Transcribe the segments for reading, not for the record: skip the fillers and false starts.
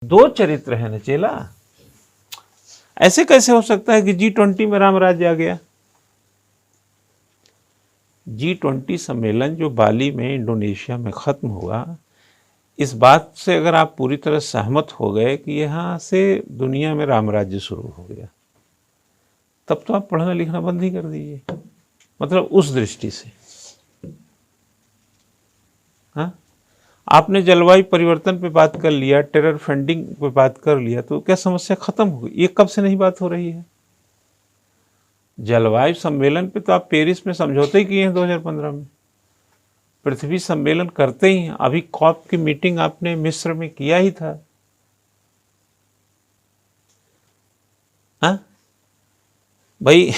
दो चरित्र है नचेला। ऐसे कैसे हो सकता है कि G20 में राम राज्य आ गया? G20 सम्मेलन जो बाली में इंडोनेशिया में खत्म हुआ, इस बात से अगर आप पूरी तरह सहमत हो गए कि यहाँ से दुनिया में राम राज्य शुरू हो गया, तब तो आप पढ़ना लिखना बंद ही कर दीजिए। मतलब उस दृष्टि से हाँ, आपने जलवायु परिवर्तन पे बात कर लिया, टेरर फंडिंग पे बात कर लिया, तो क्या समस्या खत्म हो गई? ये कब से नहीं बात हो रही है? जलवायु सम्मेलन पे तो आप पेरिस में समझौते ही किए हैं 2015 में, पृथ्वी सम्मेलन करते ही हैं। अभी कॉप की मीटिंग आपने मिस्र में किया ही था। हाँ भाई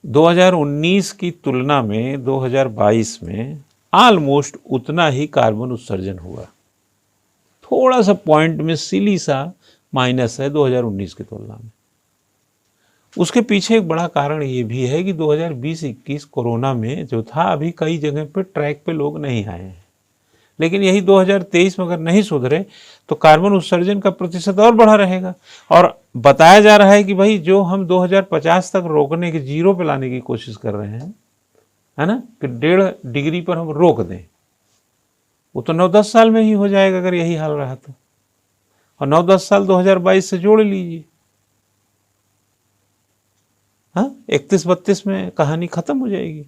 2019 की तुलना में 2022 में ऑलमोस्ट उतना ही कार्बन उत्सर्जन हुआ। थोड़ा सा पॉइंट में सिली सा माइनस है 2019 की तुलना में। उसके पीछे एक बड़ा कारण ये भी है कि 2020-21 कोरोना में जो था, अभी कई जगह पे ट्रैक पे लोग नहीं आए हैं, लेकिन यही 2023 में अगर नहीं सुधरे तो कार्बन उत्सर्जन का प्रतिशत और बढ़ा रहेगा। और बताया जा रहा है कि भाई जो हम 2050 तक रोकने के, जीरो पे लाने की कोशिश कर रहे हैं, है ना, कि 1.5 डिग्री पर हम रोक दें, वो तो 9-10 साल में ही हो जाएगा अगर यही हाल रहा तो। और 9-10 साल 2022 से जोड़ लीजिए, हाँ, 31-32 में कहानी खत्म हो जाएगी।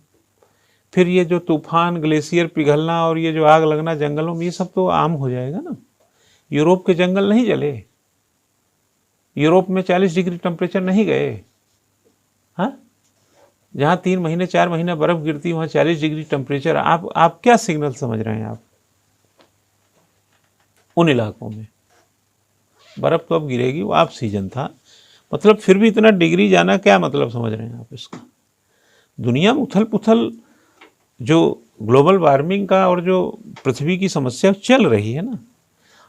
फिर ये जो तूफान, ग्लेशियर पिघलना और ये जो आग लगना जंगलों में, ये सब तो आम हो जाएगा ना। यूरोप के जंगल नहीं जले, यूरोप में 40 डिग्री टेम्परेचर नहीं गए। हाँ, जहाँ 3 महीने 4 महीने बर्फ गिरती, वहाँ 40 डिग्री टेम्परेचर। आप क्या सिग्नल समझ रहे हैं? आप उन इलाकों में बर्फ तो अब गिरेगी, वो आप सीजन था, मतलब फिर भी इतना डिग्री जाना क्या मतलब समझ रहे हैं आप इसका? दुनिया में उथल पुथल, जो ग्लोबल वार्मिंग का और जो पृथ्वी की समस्या चल रही है ना,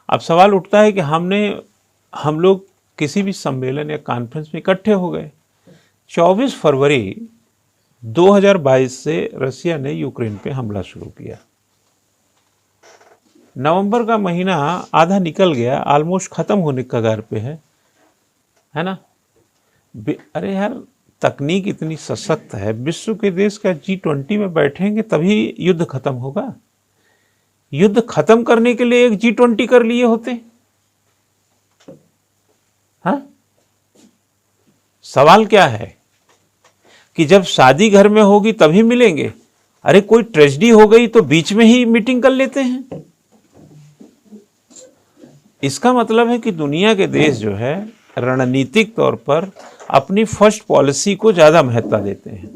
अब सवाल उठता है कि हम लोग किसी भी सम्मेलन या कॉन्फ्रेंस में इकट्ठे हो गए। 24 फरवरी 2022 से रसिया ने यूक्रेन पे हमला शुरू किया। नवंबर का महीना आधा निकल गया, ऑलमोस्ट खत्म होने के कगार पे है ना। अरे यार, तकनीक इतनी सशक्त है, विश्व के देश का G20 में बैठेंगे तभी युद्ध खत्म होगा। युद्ध खत्म करने के लिए एक G20 कर लिए होते। हाँ, सवाल क्या है कि जब शादी घर में होगी तभी मिलेंगे। अरे कोई ट्रेजेडी हो गई तो बीच में ही मीटिंग कर लेते हैं। इसका मतलब है कि दुनिया के देश जो है रणनीतिक तौर पर अपनी फर्स्ट पॉलिसी को ज्यादा महत्व देते हैं।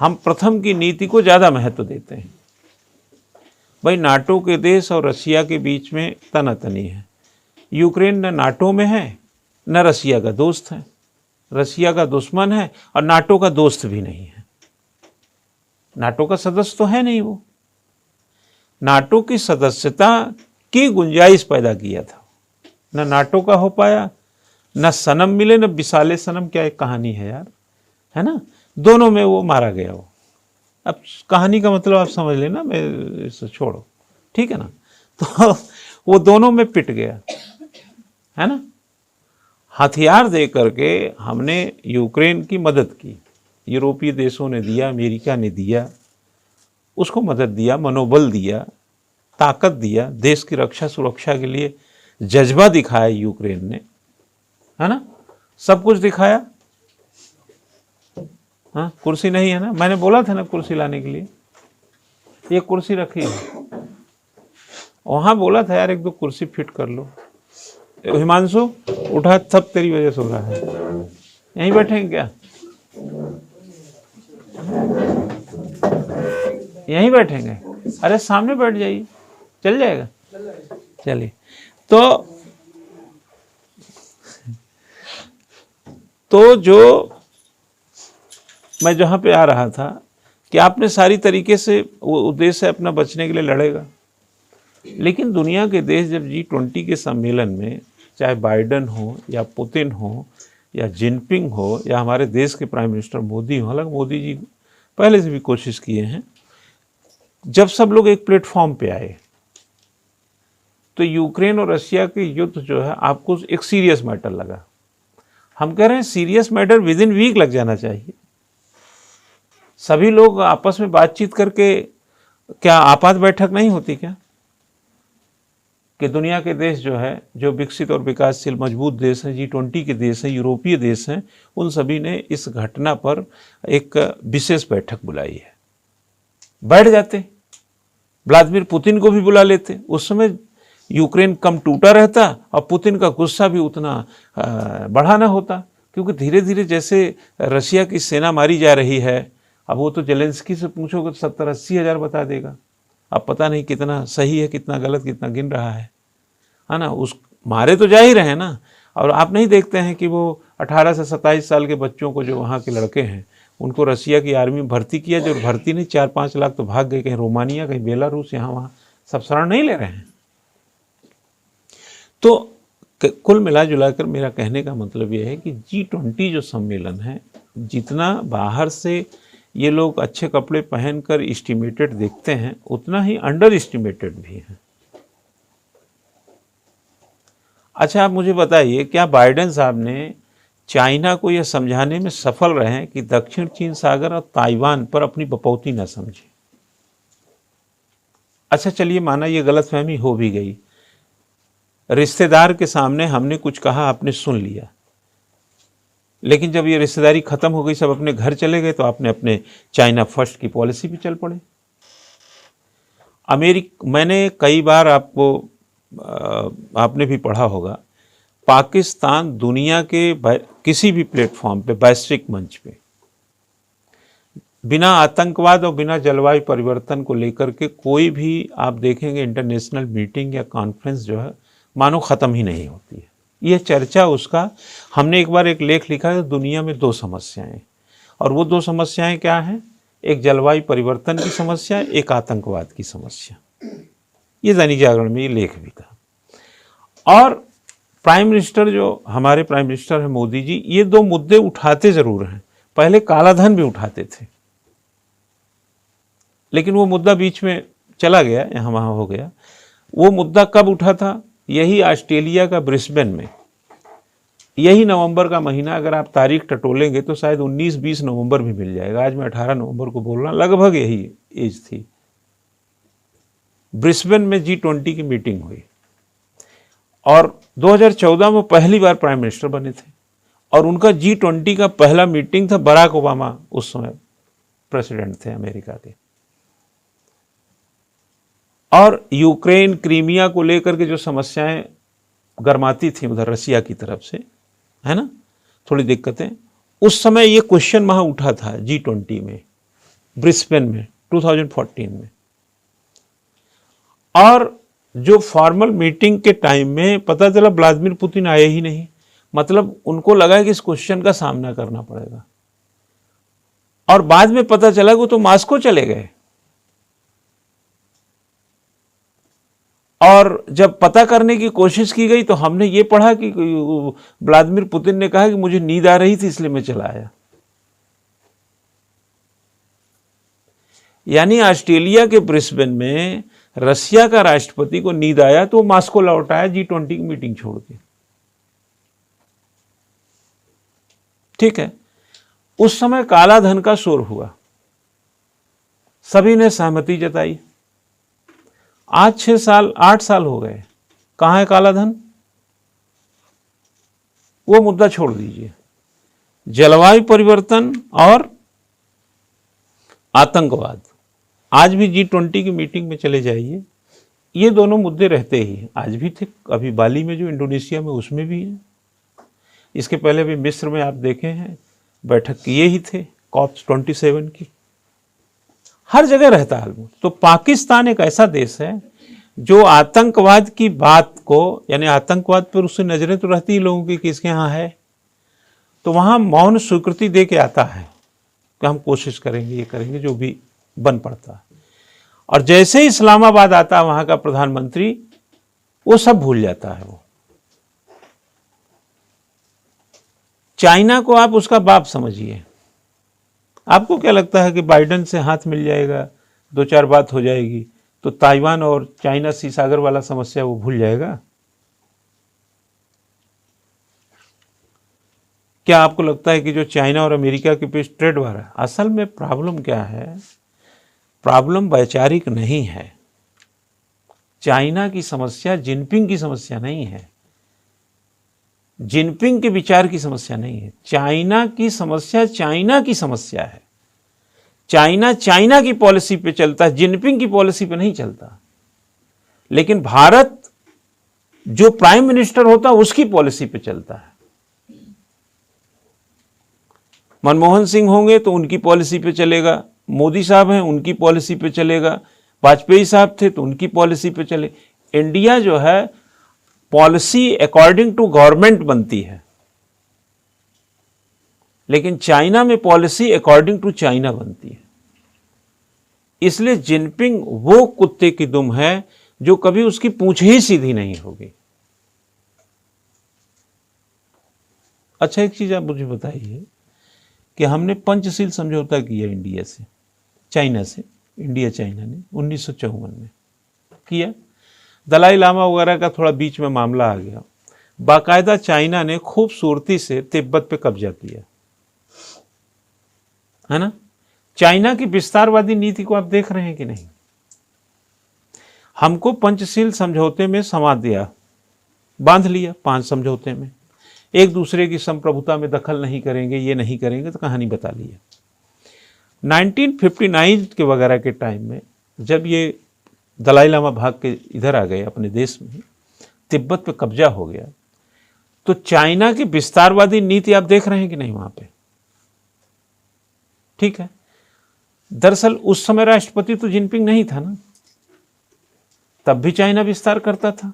हम प्रथम की नीति को ज्यादा महत्व देते हैं। भाई नाटो के देश और रसिया के बीच में तनातनी है। यूक्रेन न नाटो में है न रसिया का दोस्त है, रसिया का दुश्मन है और नाटो का दोस्त भी नहीं है। नाटो का सदस्य तो है नहीं वो। नाटो की सदस्यता की गुंजाइश पैदा किया था, न नाटो का हो पाया, न सनम मिले, न विशाले सनम। क्या एक कहानी है यार, है ना, दोनों में वो मारा गया वो। अब कहानी का मतलब आप समझ लेना, मैं इसे छोड़ो, ठीक है ना। तो वो दोनों में पिट गया, है ना। हथियार दे करके हमने यूक्रेन की मदद की, यूरोपीय देशों ने दिया, अमेरिका ने दिया, उसको मदद दिया, मनोबल दिया, ताकत दिया, देश की रक्षा सुरक्षा के लिए जज्बा दिखाया यूक्रेन ने, है ना, सब कुछ दिखाया। हाँ, कुर्सी नहीं है ना, मैंने बोला था ना कुर्सी लाने के लिए, ये कुर्सी रखी है वहां, बोला था यार 1-2 कुर्सी फिट कर लो। हिमांशु उठा, सब तेरी वजह से हो रहा है। यहीं बैठेंगे क्या? यहीं बैठेंगे? अरे सामने बैठ जाइए, चल जाएगा। चलिए, तो जो मैं जहां पे आ रहा था कि आपने सारी तरीके से वो उद्देश्य अपना बचने के लिए लड़ेगा, लेकिन दुनिया के देश जब G20 के सम्मेलन में, चाहे बाइडन हो या पुतिन हो या जिनपिंग हो या हमारे देश के प्राइम मिनिस्टर मोदी हो, हालांकि मोदी जी पहले से भी कोशिश किए हैं, जब सब लोग एक प्लेटफॉर्म पे आए तो यूक्रेन और रशिया के युद्ध जो है आपको एक सीरियस मैटर लगा। हम कह रहे हैं serious matter within week लग जाना चाहिए। सभी लोग आपस में बातचीत करके, क्या आपात बैठक नहीं होती क्या कि दुनिया के देश जो है, जो विकसित और विकासशील मजबूत देश हैं, G20 के देश हैं, यूरोपीय देश हैं, उन सभी ने इस घटना पर एक विशेष बैठक बुलाई है। बैठ जाते, व्लादिमीर पुतिन को भी बुला लेते, उस समय यूक्रेन कम टूटा रहता और पुतिन का गुस्सा भी उतना बढ़ा ना होता। क्योंकि धीरे धीरे जैसे रशिया की सेना मारी जा रही है, अब वो तो जेलेंस्की से पूछोगे तो 70-80 हज़ार बता देगा। अब पता नहीं कितना सही है, कितना गलत, कितना गिन रहा है ना। उस मारे तो जा ही रहे हैं ना। और आप नहीं देखते हैं कि वो 18 से 27 साल के बच्चों को, जो वहाँ के लड़के हैं, उनको रशिया की आर्मी में भर्ती किया। जो भर्ती नहीं, 4-5 लाख तो भाग गए, कहीं रोमानिया, कहीं बेलारूस, यहाँ वहाँ सब शरण नहीं ले रहे हैं। तो कुल मिला जुलाकर मेरा कहने का मतलब यह है कि G20 जो सम्मेलन है, जितना बाहर से ये लोग अच्छे कपड़े पहनकर एस्टिमेटेड देखते हैं, उतना ही अंडर एस्टिमेटेड भी है। अच्छा, आप मुझे बताइए, क्या बाइडेन साहब ने चाइना को यह समझाने में सफल रहे हैं कि दक्षिण चीन सागर और ताइवान पर अपनी बपौती न समझे? अच्छा चलिए, माना ये गलतफहमी हो भी गई, रिश्तेदार के सामने हमने कुछ कहा, आपने सुन लिया, लेकिन जब ये रिश्तेदारी खत्म हो गई, सब अपने घर चले गए, तो आपने अपने चाइना फर्स्ट की पॉलिसी पे चल पड़े। मैंने कई बार आपने भी पढ़ा होगा, पाकिस्तान दुनिया के किसी भी प्लेटफॉर्म पे, वैश्विक मंच पे, बिना आतंकवाद और बिना जलवायु परिवर्तन को लेकर के कोई भी आप देखेंगे इंटरनेशनल मीटिंग या कॉन्फ्रेंस जो है, मानो ख़त्म ही नहीं होती है। यह चर्चा उसका, हमने एक बार एक लेख लिखा है, दुनिया में 2 समस्याएं, और वो 2 समस्याएं क्या हैं? एक जलवायु परिवर्तन की समस्या, एक आतंकवाद की समस्या। ये दैनिक जागरण में ये लेख भी था। और प्राइम मिनिस्टर, जो हमारे प्राइम मिनिस्टर है मोदी जी, ये 2 मुद्दे उठाते ज़रूर हैं। पहले कालाधन भी उठाते थे, लेकिन वो मुद्दा बीच में चला गया, यहाँ वहाँ हो गया। वो मुद्दा कब उठा था? यही ऑस्ट्रेलिया का ब्रिस्बेन में, यही नवंबर का महीना, अगर आप तारीख टटोलेंगे तो शायद 19-20 नवंबर भी मिल जाएगा। आज मैं 18 नवंबर को बोल रहा हूँ, लगभग यही एज थी। ब्रिस्बेन में G20 की मीटिंग हुई, और 2014 में पहली बार प्राइम मिनिस्टर बने थे, और उनका G20 का पहला मीटिंग था। बराक ओबामा उस समय प्रेसिडेंट थे अमेरिका के। और यूक्रेन, क्रीमिया को लेकर के जो समस्याएं गरमाती थी उधर रशिया की तरफ से, है ना, थोड़ी दिक्कतें, उस समय ये क्वेश्चन वहाँ उठा था G20 में, ब्रिस्बेन में 2014 में। और जो फॉर्मल मीटिंग के टाइम में पता चला व्लादिमीर पुतिन आए ही नहीं। मतलब उनको लगा कि इस क्वेश्चन का सामना करना पड़ेगा, और बाद में पता चला कि वो तो मॉस्को चले गए। और जब पता करने की कोशिश की गई तो हमने ये पढ़ा कि व्लादिमीर पुतिन ने कहा कि मुझे नींद आ रही थी इसलिए मैं चला आया। यानी ऑस्ट्रेलिया के ब्रिस्बेन में रशिया का राष्ट्रपति को नींद आया तो वो मॉस्को लौट आया G20 की मीटिंग छोड़ के। ठीक है, उस समय काला धन का शोर हुआ, सभी ने सहमति जताई। आज 8 साल हो गए, कहाँ है काला धन? वो मुद्दा छोड़ दीजिए। जलवायु परिवर्तन और आतंकवाद, आज भी G20 की मीटिंग में चले जाइए, ये दोनों मुद्दे रहते ही हैं। आज भी थे, अभी बाली में जो इंडोनेशिया में, उसमें भी है। इसके पहले भी मिस्र में आप देखे हैं, बैठक किए ही थे COP27 की। हर जगह रहता है। तो पाकिस्तान एक ऐसा देश है जो आतंकवाद की बात को, यानी आतंकवाद पर उससे नजरें तो रहती ही लोगों की कि इसके यहाँ है, तो वहाँ मौन स्वीकृति दे के आता है कि हम कोशिश करेंगे, ये करेंगे, जो भी बन पड़ता है। और जैसे ही इस्लामाबाद आता है वहाँ का प्रधानमंत्री, वो सब भूल जाता है। वो चाइना को आप उसका बाप समझिए। आपको क्या लगता है कि बाइडेन से हाथ मिल जाएगा, 2-4 बात हो जाएगी, तो ताइवान और चाइना सी सागर वाला समस्या वो भूल जाएगा। क्या आपको लगता है कि जो चाइना और अमेरिका के बीच ट्रेड वार है, असल में प्रॉब्लम क्या है? प्रॉब्लम वैचारिक नहीं है। चाइना की समस्या जिनपिंग की समस्या नहीं है, जिनपिंग के विचार की समस्या नहीं है। चाइना की समस्या चाइना की समस्या है। चाइना चाइना की पॉलिसी पे चलता है, जिनपिंग की पॉलिसी पे नहीं चलता। लेकिन भारत जो प्राइम मिनिस्टर होता है उसकी पॉलिसी पे चलता है। मनमोहन सिंह होंगे तो उनकी पॉलिसी पे चलेगा, मोदी साहब हैं उनकी पॉलिसी पे चलेगा, वाजपेयी साहब थे तो उनकी पॉलिसी पे चले। इंडिया जो है पॉलिसी अकॉर्डिंग टू गवर्नमेंट बनती है, लेकिन चाइना में पॉलिसी अकॉर्डिंग टू चाइना बनती है। इसलिए जिनपिंग वो कुत्ते की दुम है जो कभी उसकी पूंछ ही सीधी नहीं होगी। अच्छा, एक चीज आप मुझे बताइए कि हमने पंचशील समझौता किया इंडिया से, चाइना से, इंडिया चाइना ने 1954 में किया। दलाई लामा वगैरह का थोड़ा बीच में मामला आ गया। बाकायदा चाइना ने खूबसूरती से तिब्बत पे कब्जा किया, है ना। चाइना की विस्तारवादी नीति को आप देख रहे हैं कि नहीं? हमको पंचशील समझौते में समा दिया, बांध लिया 5 समझौते में, एक दूसरे की संप्रभुता में दखल नहीं करेंगे, ये नहीं करेंगे, तो कहानी बता लिया। 1959 के वगैरह के टाइम में जब ये दलाई लामा भाग के इधर आ गए अपने देश में, तिब्बत पे कब्जा हो गया, तो चाइना की विस्तारवादी नीति आप देख रहे हैं कि नहीं वहां पे? ठीक है। दरअसल उस समय राष्ट्रपति तो जिनपिंग नहीं था ना, तब भी चाइना विस्तार करता था।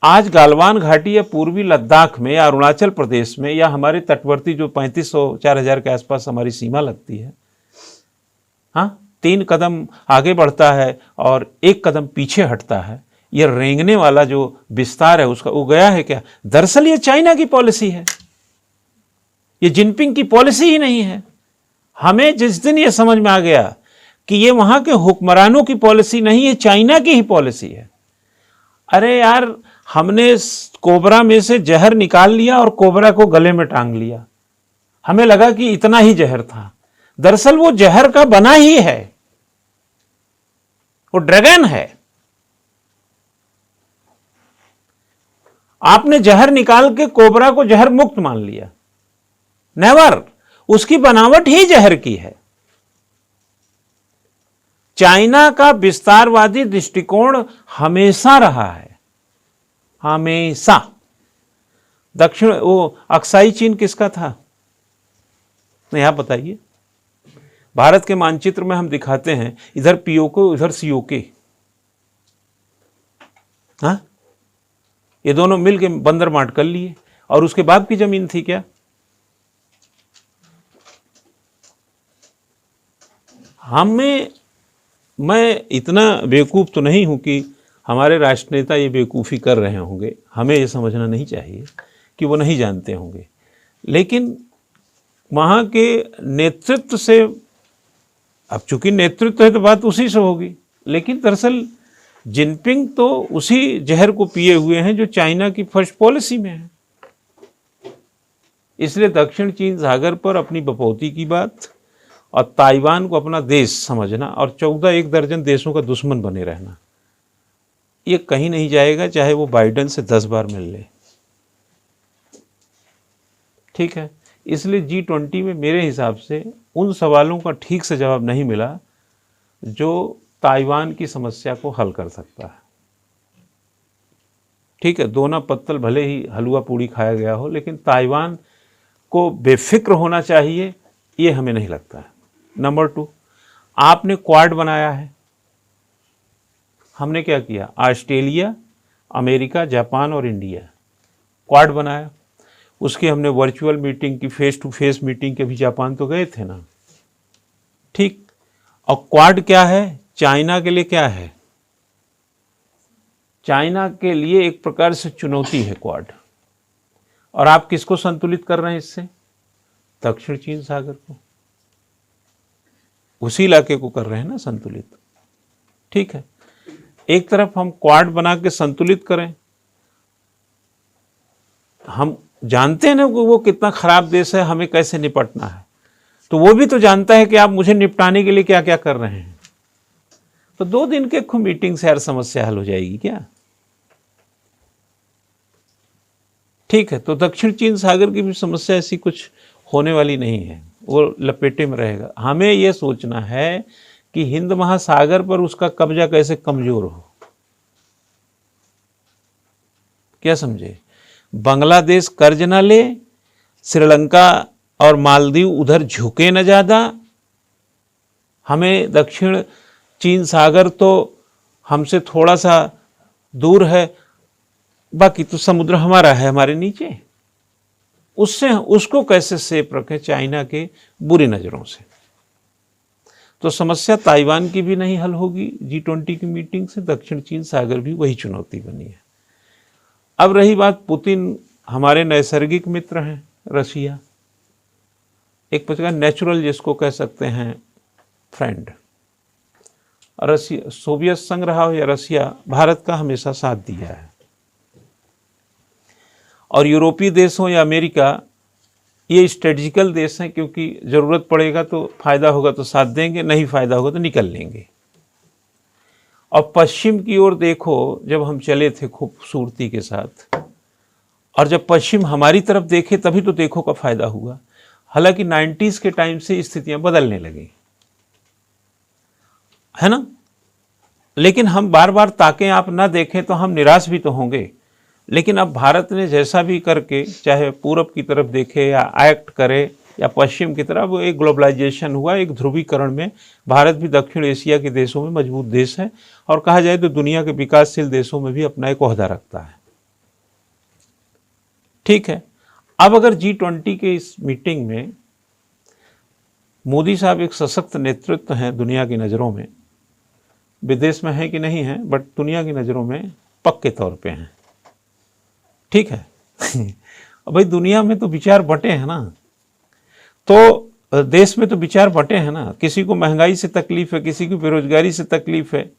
आज गालवान घाटी या पूर्वी लद्दाख में या अरुणाचल प्रदेश में या हमारे तटवर्ती जो 3500-4000 के आसपास हमारी सीमा लगती है, हाँ, 3 कदम आगे बढ़ता है और 1 कदम पीछे हटता है, ये रेंगने वाला जो विस्तार है उसका वो गया है क्या? दरअसल ये चाइना की पॉलिसी है, ये जिनपिंग की पॉलिसी ही नहीं है। हमें जिस दिन ये समझ में आ गया कि ये वहां के हुक्मरानों की पॉलिसी नहीं है, चाइना की ही पॉलिसी है। अरे यार, हमने कोबरा में से जहर निकाल लिया और कोबरा को गले में टांग लिया, हमें लगा कि इतना ही जहर था। दरअसल वो जहर का बना ही है, वो ड्रैगन है। आपने जहर निकाल के कोबरा को जहर मुक्त मान लिया, नेवर, उसकी बनावट ही जहर की है। चाइना का विस्तारवादी दृष्टिकोण हमेशा रहा है, हमेशा। दक्षिण वो अक्साई चीन किसका था? नहीं, आप बताइए। भारत के मानचित्र में हम दिखाते हैं इधर पीओके उधर सीओके, हाँ, ये दोनों मिलके बंदर मार्ट कर लिए। और उसके बाद की जमीन थी क्या? मैं इतना बेवकूफ़ तो नहीं हूं कि हमारे राष्ट्र नेता ये बेवकूफ़ी कर रहे होंगे, हमें ये समझना नहीं चाहिए कि वो नहीं जानते होंगे। लेकिन वहाँ के नेतृत्व से, अब चूंकि नेतृत्व है तो बात उसी से होगी, लेकिन दरअसल जिनपिंग तो उसी जहर को पिए हुए हैं जो चाइना की फर्स्ट पॉलिसी में है। इसलिए दक्षिण चीन सागर पर अपनी बपौती की बात और ताइवान को अपना देश समझना और 14 दर्जन देशों का दुश्मन बने रहना, ये कहीं नहीं जाएगा, चाहे वो बाइडेन से 10 बार मिल ले। ठीक है। इसलिए G20 में मेरे हिसाब से उन सवालों का ठीक से जवाब नहीं मिला जो ताइवान की समस्या को हल कर सकता है। ठीक है, दोना पत्तल भले ही हलवा पूड़ी खाया गया हो, लेकिन ताइवान को बेफिक्र होना चाहिए, ये हमें नहीं लगता है। नंबर 2, आपने क्वाड बनाया है, हमने क्या किया? ऑस्ट्रेलिया, अमेरिका, जापान और इंडिया क्वाड बनाया। उसकी हमने वर्चुअल मीटिंग की, फेस टू फेस मीटिंग के भी जापान तो गए थे ना। ठीक। और क्वाड क्या है? चाइना के लिए क्या है? चाइना के लिए एक प्रकार से चुनौती है क्वाड। और आप किसको संतुलित कर रहे हैं इससे? दक्षिण चीन सागर को, उसी इलाके को कर रहे हैं ना संतुलित। ठीक है, एक तरफ हम क्वाड बना के संतुलित करें। हम जानते हैं ना वो कितना खराब देश है, हमें कैसे निपटना है, तो वो भी तो जानता है कि आप मुझे निपटाने के लिए क्या क्या कर रहे हैं। तो 2 दिन के मीटिंग से यार समस्या हल हो जाएगी क्या? ठीक है, तो दक्षिण चीन सागर की भी समस्या ऐसी कुछ होने वाली नहीं है, वो लपेटे में रहेगा। हमें यह सोचना है कि हिंद महासागर पर उसका कब्जा कैसे कमजोर हो। क्या समझे? बांग्लादेश कर्ज ना ले, श्रीलंका और मालदीव उधर झुके न ज्यादा। हमें दक्षिण चीन सागर तो हमसे थोड़ा सा दूर है, बाकी तो समुद्र हमारा है, हमारे नीचे। उससे उसको कैसे सेफ रखें चाइना के बुरी नजरों से। तो समस्या ताइवान की भी नहीं हल होगी G20 की मीटिंग से, दक्षिण चीन सागर भी वही चुनौती बनी है। अब रही बात पुतिन, हमारे नैसर्गिक मित्र हैं रशिया, एक प्रकार नेचुरल जिसको कह सकते हैं फ्रेंड। रशिया, सोवियत संघ रहा हो या रशिया, भारत का हमेशा साथ दिया है। और यूरोपीय देश हो या अमेरिका, ये स्ट्रेटजिकल देश हैं, क्योंकि जरूरत पड़ेगा तो फायदा होगा तो साथ देंगे, नहीं फायदा होगा तो निकल लेंगे। और पश्चिम की ओर देखो, जब हम चले थे खूबसूरती के साथ, और जब पश्चिम हमारी तरफ देखे तभी तो देखो का फायदा हुआ। हालांकि 90s के टाइम से स्थितियां बदलने लगी है ना, लेकिन हम बार बार ताकें, आप ना देखें तो हम निराश भी तो होंगे। लेकिन अब भारत ने जैसा भी करके, चाहे पूरब की तरफ देखे या एक्ट करे या पश्चिम की तरफ, वो एक ग्लोबलाइजेशन हुआ, एक ध्रुवीकरण में भारत भी दक्षिण एशिया के देशों में मजबूत देश है, और कहा जाए तो दुनिया के विकासशील देशों में भी अपना एक ओहदा रखता है। ठीक है, अब अगर G20 के इस मीटिंग में मोदी साहब एक सशक्त नेतृत्व हैं दुनिया की नज़रों में, विदेश में है कि नहीं है, बट दुनिया की नज़रों में पक्के तौर पे हैं। ठीक है अब भाई दुनिया में तो विचार बटे हैं ना, तो देश में तो विचार बटे हैं ना। किसी को महंगाई से तकलीफ है, किसी को बेरोजगारी से तकलीफ है।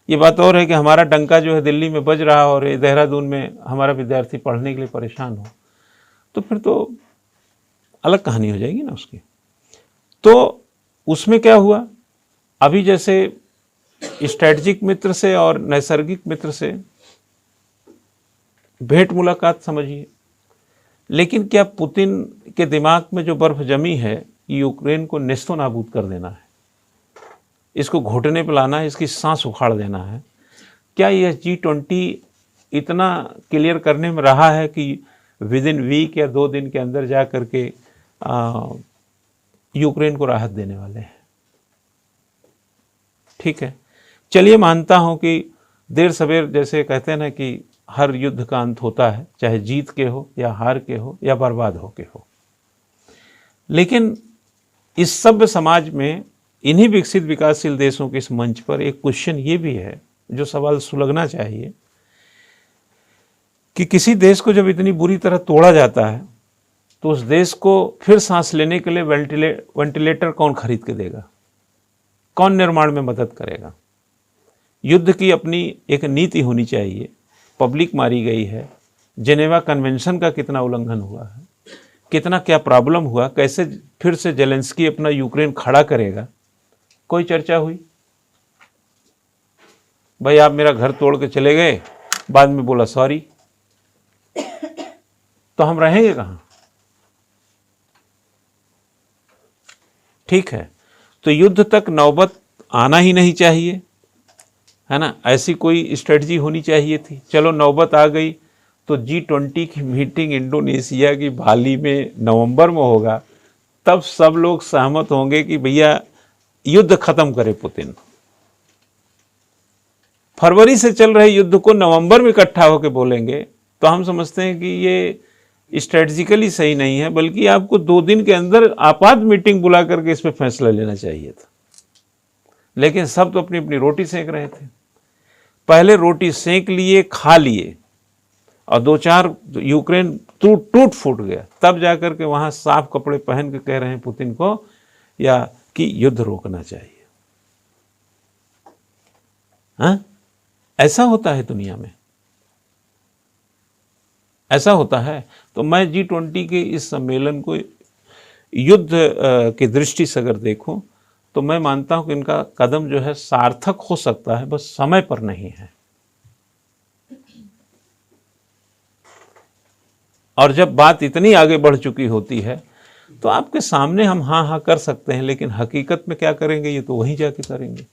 ये बात और है कि हमारा डंका जो है दिल्ली में बज रहा और देहरादून में हमारा विद्यार्थी पढ़ने के लिए परेशान हो, तो फिर तो अलग कहानी हो जाएगी ना उसकी। तो उसमें क्या हुआ, अभी जैसे स्ट्रेटजिक मित्र से और नैसर्गिक मित्र से भेंट मुलाकात समझिए, लेकिन क्या पुतिन के दिमाग में जो बर्फ जमी है, यूक्रेन को नेस्तो नाबूद कर देना है, इसको घुटने पर लाना है, इसकी सांस उखाड़ देना है। क्या यह G20 इतना क्लियर करने में रहा है कि विद इन वीक या 2 दिन के अंदर जा करके यूक्रेन को राहत देने वाले हैं? ठीक है, चलिए मानता हूं कि देर सवेर, जैसे कहते हैं ना कि हर युद्ध का अंत होता है, चाहे जीत के हो या हार के हो या बर्बाद हो के हो। लेकिन इस सभ्य समाज में, इन्हीं विकसित विकासशील देशों के इस मंच पर एक क्वेश्चन ये भी है, जो सवाल सुलगना चाहिए, कि किसी देश को जब इतनी बुरी तरह तोड़ा जाता है, तो उस देश को फिर सांस लेने के लिए वेंटिलेटर कौन खरीद के देगा? कौन निर्माण में मदद करेगा? युद्ध की अपनी एक नीति होनी चाहिए। पब्लिक मारी गई है, जेनेवा कन्वेंशन का कितना उल्लंघन हुआ है, कितना क्या प्रॉब्लम हुआ, कैसे फिर से जेलेंस्की अपना यूक्रेन खड़ा करेगा, कोई चर्चा हुई? भाई आप मेरा घर तोड़ के चले गए, बाद में बोला सॉरी, तो हम रहेंगे कहां? ठीक है, तो युद्ध तक नौबत आना ही नहीं चाहिए, है ना, ऐसी कोई स्ट्रेटजी होनी चाहिए थी। चलो नौबत आ गई, तो G20 की मीटिंग इंडोनेशिया की बाली में नवंबर में होगा, तब सब लोग सहमत होंगे कि भैया युद्ध खत्म करे पुतिन। फरवरी से चल रहे युद्ध को नवंबर में इकट्ठा होकर बोलेंगे, तो हम समझते हैं कि ये स्ट्रेटजिकली सही नहीं है, बल्कि आपको 2 दिन के अंदर आपात मीटिंग बुला करके इस पर फैसला लेना चाहिए था। लेकिन सब तो अपनी अपनी रोटी सेक रहे थे। पहले रोटी सेक लिए, खा लिए, और 2-4 यूक्रेन टूट फूट गया, तब जाकर के वहां साफ कपड़े पहन के कह रहे हैं पुतिन को या कि युद्ध रोकना चाहिए। हाँ, ऐसा होता है दुनिया में, ऐसा होता है। तो मैं G20 के इस सम्मेलन को युद्ध की दृष्टि से अगर देखूं तो मैं मानता हूं कि इनका कदम जो है सार्थक हो सकता है, बस समय पर नहीं है। और जब बात इतनी आगे बढ़ चुकी होती है तो आपके सामने हम हाँ हाँ कर सकते हैं, लेकिन हकीकत में क्या करेंगे ये तो वहीं जाके करेंगे।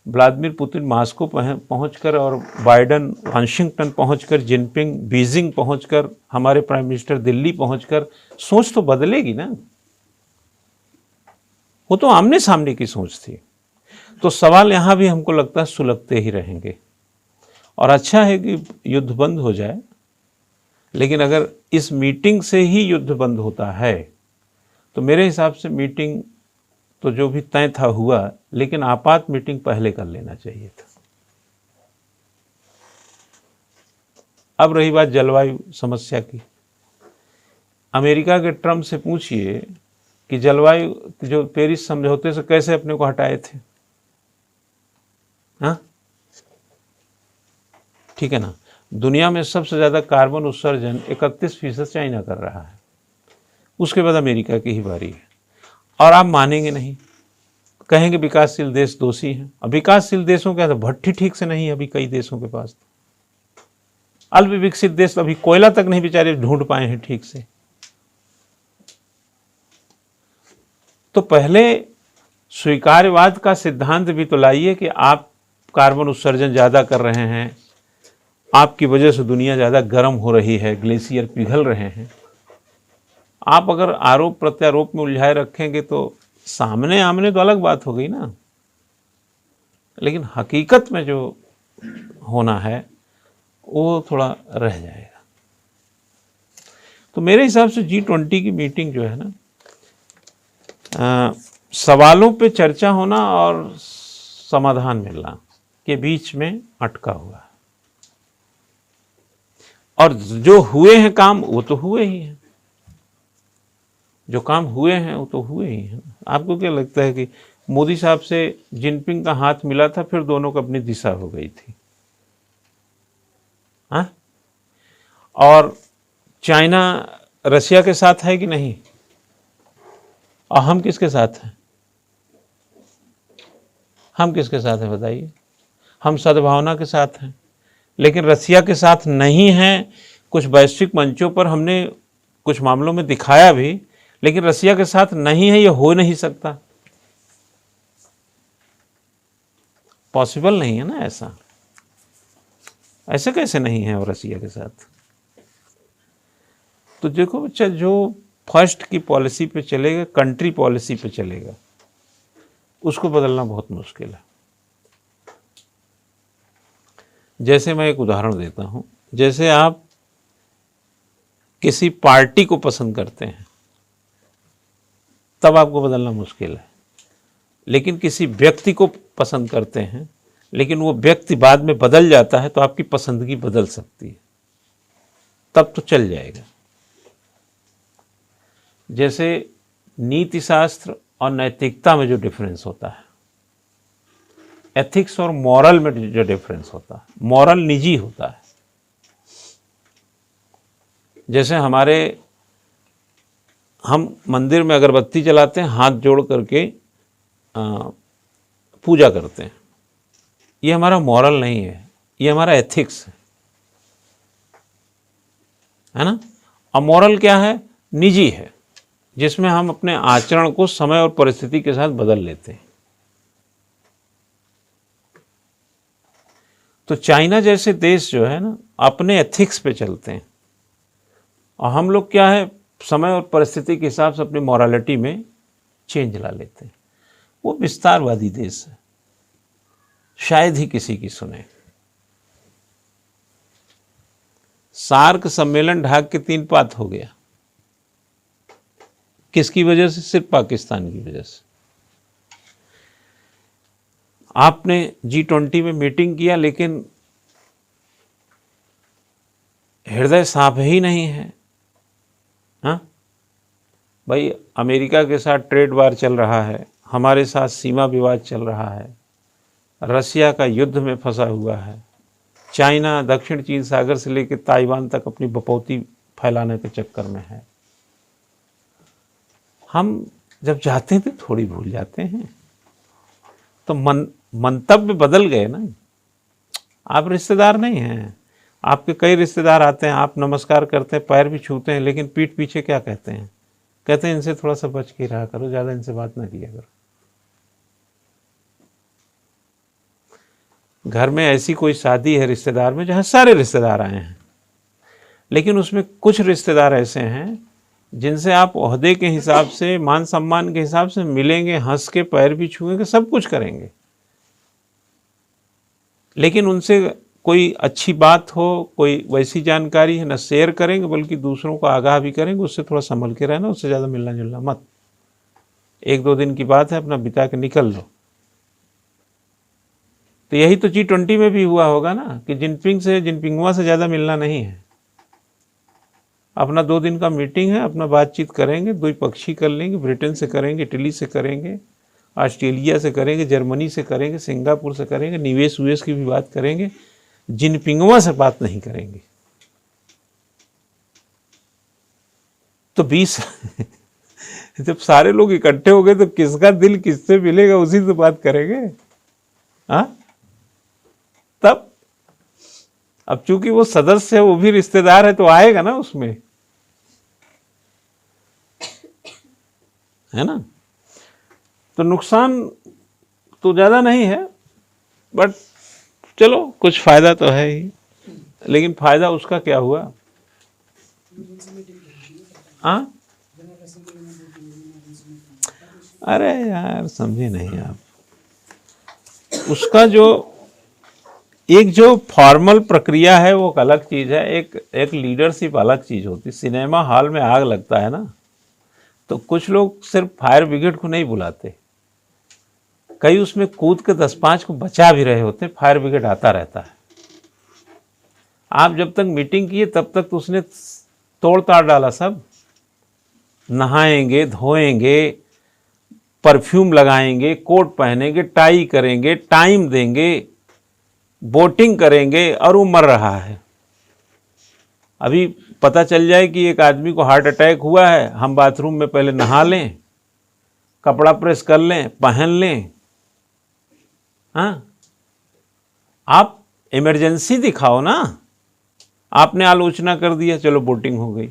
व्लादिमीर पुतिन मास्को पहुंचकर और बाइडन वाशिंगटन पहुंचकर, जिनपिंग बीजिंग पहुंचकर, हमारे प्राइम मिनिस्टर दिल्ली पहुंचकर, सोच तो बदलेगी ना। वो तो आमने सामने की सोच थी। तो सवाल यहां भी हमको लगता है सुलगते ही रहेंगे। और अच्छा है कि युद्ध बंद हो जाए, लेकिन अगर इस मीटिंग से ही युद्ध बंद होता है तो मेरे हिसाब से मीटिंग तो जो भी तय था हुआ, लेकिन आपात मीटिंग पहले कर लेना चाहिए था। अब रही बात जलवायु समस्या की, अमेरिका के ट्रंप से पूछिए कि जलवायु जो पेरिस समझौते से कैसे अपने को हटाए थे। हाँ, ठीक है ना। दुनिया में सबसे ज़्यादा कार्बन उत्सर्जन 31% चाइना कर रहा है, उसके बाद अमेरिका की ही बारी है। और आप मानेंगे नहीं, कहेंगे विकासशील देश दोषी हैं। अब विकासशील देशों के भट्टी ठीक से नहीं है अभी कई देशों के पास। अल्प विकसित देश अभी कोयला तक नहीं बेचारे ढूंढ पाए हैं ठीक से। तो पहले स्वीकार्यवाद का सिद्धांत भी तो लाइए कि आप कार्बन उत्सर्जन ज़्यादा कर रहे हैं, आपकी वजह से दुनिया ज़्यादा गर्म हो रही है, ग्लेशियर पिघल रहे हैं। आप अगर आरोप प्रत्यारोप में उलझाए रखेंगे तो सामने आमने तो अलग बात हो गई ना, लेकिन हकीकत में जो होना है वो थोड़ा रह जाएगा। तो मेरे हिसाब से G20 की मीटिंग जो है ना, सवालों पे चर्चा होना और समाधान मिलना के बीच में अटका हुआ है। और जो हुए हैं काम वो तो हुए ही हैं, जो काम हुए हैं वो तो हुए ही हैं। आपको क्या लगता है कि मोदी साहब से जिनपिंग का हाथ मिला था, फिर दोनों को अपनी दिशा हो गई थी? हाँ, और चाइना रशिया के साथ है कि नहीं, और हम किसके साथ हैं? हम किसके साथ हैं बताइए? हम सद्भावना के साथ हैं, लेकिन रसिया के साथ नहीं हैं। कुछ वैश्विक मंचों पर हमने कुछ मामलों में दिखाया भी, लेकिन रसिया के साथ नहीं है, ये हो नहीं सकता, पॉसिबल नहीं है ना। ऐसा ऐसे कैसे नहीं है और रसिया के साथ? तो देखो बच्चा, जो फर्स्ट की पॉलिसी पे चलेगा, कंट्री पॉलिसी पे चलेगा, उसको बदलना बहुत मुश्किल है। जैसे मैं एक उदाहरण देता हूं, जैसे आप किसी पार्टी को पसंद करते हैं तब आपको बदलना मुश्किल है, लेकिन किसी व्यक्ति को पसंद करते हैं लेकिन वो व्यक्ति बाद में बदल जाता है तो आपकी पसंदगी बदल सकती है, तब तो चल जाएगा। जैसे नीति शास्त्र और नैतिकता में जो डिफरेंस होता है, एथिक्स और मॉरल में जो डिफरेंस होता है, मॉरल निजी होता है। जैसे हम मंदिर में अगरबत्ती जलाते हैं, हाथ जोड़ करके पूजा करते हैं, ये हमारा मॉरल नहीं है, ये हमारा एथिक्स है ना। अमॉरल क्या है? निजी है, जिसमें हम अपने आचरण को समय और परिस्थिति के साथ बदल लेते हैं। तो चाइना जैसे देश जो है ना, अपने एथिक्स पे चलते हैं, और हम लोग क्या है, समय और परिस्थिति के हिसाब से अपनी मॉरलिटी में चेंज ला लेते हैं। वो विस्तारवादी देश है, शायद ही किसी की सुने। सार्क सम्मेलन ढाक के 3 पात हो गया, किसकी वजह से? सिर्फ पाकिस्तान की वजह से। आपने G20 में मीटिंग किया, लेकिन हृदय साफ ही नहीं है। हाँ भाई, अमेरिका के साथ ट्रेड वार चल रहा है, हमारे साथ सीमा विवाद चल रहा है, रसिया का युद्ध में फंसा हुआ है, चाइना दक्षिण चीन सागर से लेकर ताइवान तक अपनी बपौती फैलाने के चक्कर में है। हम जब जाते हैं तो थोड़ी भूल जाते हैं, तो मंतव्य बदल गए ना। आप रिश्तेदार नहीं हैं, आपके कई रिश्तेदार आते हैं, आप नमस्कार करते हैं, पैर भी छूते हैं, लेकिन पीठ पीछे क्या कहते हैं? कहते हैं इनसे थोड़ा सा बच के रहा करो, ज़्यादा इनसे बात ना किया करो। घर में ऐसी कोई शादी है रिश्तेदार में जहाँ सारे रिश्तेदार आए हैं, लेकिन उसमें कुछ रिश्तेदार ऐसे हैं जिनसे आप ओहदे के हिसाब से, मान सम्मान के हिसाब से मिलेंगे, हंस के, पैर भी छुएंगे, सब कुछ करेंगे, लेकिन उनसे कोई अच्छी बात हो, कोई वैसी जानकारी है, न शेयर करेंगे बल्कि दूसरों को आगाह भी करेंगे। उससे थोड़ा संभल के रहना, उससे ज़्यादा मिलना जुलना मत। 1-2 दिन की बात है, अपना बिता के निकल लो। तो यही तो G20 में भी हुआ होगा ना कि जिनपिंगवा से ज़्यादा मिलना नहीं है। अपना 2 दिन का मीटिंग है, अपना बातचीत करेंगे, द्विपक्षीय कर लेंगे, ब्रिटेन से करेंगे, इटली से करेंगे, ऑस्ट्रेलिया से करेंगे, जर्मनी से करेंगे, सिंगापुर से करेंगे, निवेश उवेश की भी बात करेंगे, जिनपिंगवा से बात नहीं करेंगे। तो 20 जब सारे लोग इकट्ठे हो गए तो किसका दिल किससे मिलेगा, उसी से बात करेंगे। हाँ, तब अब चूंकि वो सदस्य है, वो भी रिश्तेदार है, तो आएगा ना उसमें, है ना। तो नुकसान तो ज़्यादा नहीं है, बट चलो कुछ फ़ायदा तो है ही। लेकिन फ़ायदा उसका क्या हुआ? हाँ, अरे यार समझे नहीं आप। उसका जो फॉर्मल प्रक्रिया है वो अलग चीज़ है, एक लीडरशिप अलग चीज़ होती है। सिनेमा हॉल में आग लगता है ना, तो कुछ लोग सिर्फ फायर ब्रिगेड को नहीं बुलाते, कई उसमें कूद के 10-5 को बचा भी रहे होते हैं, फायर ब्रिगेड आता रहता है। आप जब तक मीटिंग किए तब तक तो उसने तोड़ ताड़ डाला सब। नहाएंगे, धोएंगे, परफ्यूम लगाएंगे, कोट पहनेंगे, टाई करेंगे, टाइम देंगे, बोटिंग करेंगे, और वो मर रहा है। अभी पता चल जाए कि एक आदमी को हार्ट अटैक हुआ है, हम बाथरूम में पहले नहा लें, कपड़ा प्रेस कर लें, पहन लें। हाँ, आप इमरजेंसी दिखाओ ना। आपने आलोचना कर दिया, चलो बोटिंग हो गई।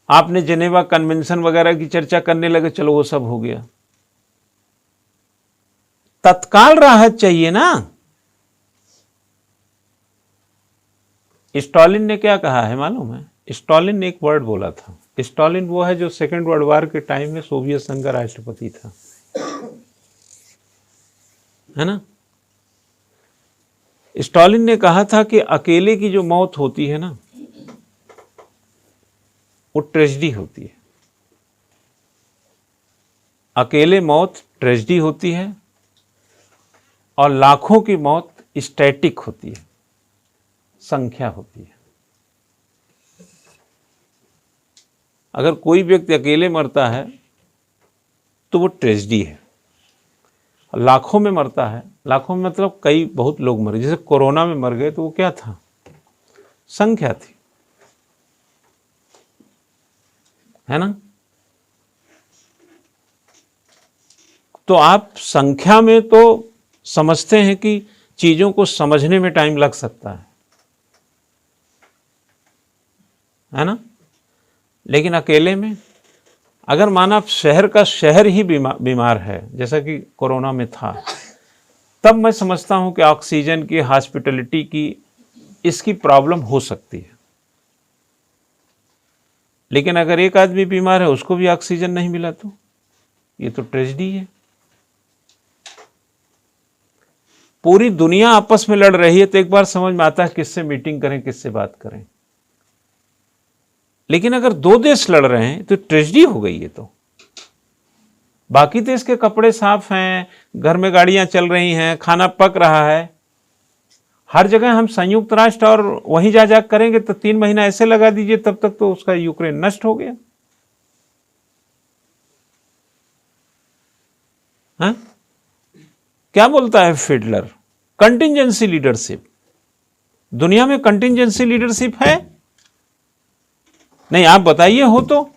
आपने जेनेवा कन्वेंशन वगैरह की चर्चा करने लगे, चलो वो सब हो गया। तत्काल राहत चाहिए ना। स्टालिन ने क्या कहा है मालूम है? स्टालिन ने एक वर्ड बोला था। स्टालिन वो है जो सेकेंड वर्ल्ड वॉर के टाइम में सोवियत संघ का राष्ट्रपति था, है ना। स्टालिन ने कहा था कि अकेले की जो मौत होती है ना, वो ट्रेजेडी होती है। अकेले मौत ट्रेजेडी होती है, और लाखों की मौत स्टैटिक होती है, संख्या होती है। अगर कोई व्यक्ति अकेले मरता है तो वो ट्रेजेडी है। लाखों में मरता है, लाखों में मतलब कई बहुत लोग मरे, जैसे कोरोना में मर गए, तो वो क्या था? संख्या थी, है ना। तो आप संख्या में तो समझते हैं कि चीजों को समझने में टाइम लग सकता है ना। लेकिन अकेले में, अगर माना शहर का शहर ही बीमार है, जैसा कि कोरोना में था, तब मैं समझता हूं कि ऑक्सीजन की, हॉस्पिटलिटी की, इसकी प्रॉब्लम हो सकती है। लेकिन अगर एक आदमी बीमार है, उसको भी ऑक्सीजन नहीं मिला, तो ये तो ट्रेजेडी है। पूरी दुनिया आपस में लड़ रही है, तो एक बार समझ में आता है किससे मीटिंग करें, किससे बात करें। लेकिन अगर 2 देश लड़ रहे हैं तो ट्रेजेडी हो गई है। तो बाकी देश के कपड़े साफ हैं, घर में गाड़ियां चल रही हैं, खाना पक रहा है, हर जगह हम संयुक्त राष्ट्र और वहीं जा करेंगे तो 3 महीना ऐसे लगा दीजिए, तब तक तो उसका यूक्रेन नष्ट हो गया। हाँ? क्या बोलता है फिडलर? Contingency leadership. दुनिया में कंटिंजेंसी लीडरशिप है? नहीं, आप बताइए हो तो।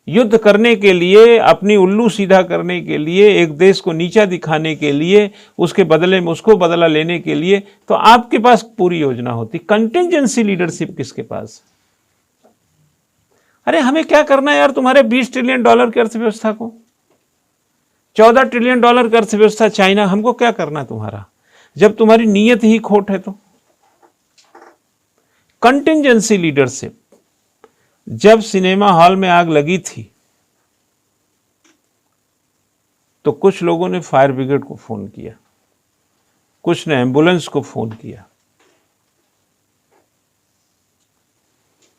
युद्ध करने के लिए, अपनी उल्लू सीधा करने के लिए, एक देश को नीचा दिखाने के लिए, उसके बदले में उसको बदला लेने के लिए तो आपके पास पूरी योजना होती। कंटिंजेंसी लीडरशिप किसके पास? अरे हमें क्या करना है यार तुम्हारे 20 ट्रिलियन डॉलर की अर्थव्यवस्था को, 14 ट्रिलियन डॉलर की अर्थव्यवस्था चाइना, हमको क्या करना तुम्हारा, जब तुम्हारी नीयत ही खोट है तो। Contingency leadership. जब सिनेमा हॉल में आग लगी थी तो कुछ लोगों ने फायर ब्रिगेड को फोन किया, कुछ ने एम्बुलेंस को फोन किया,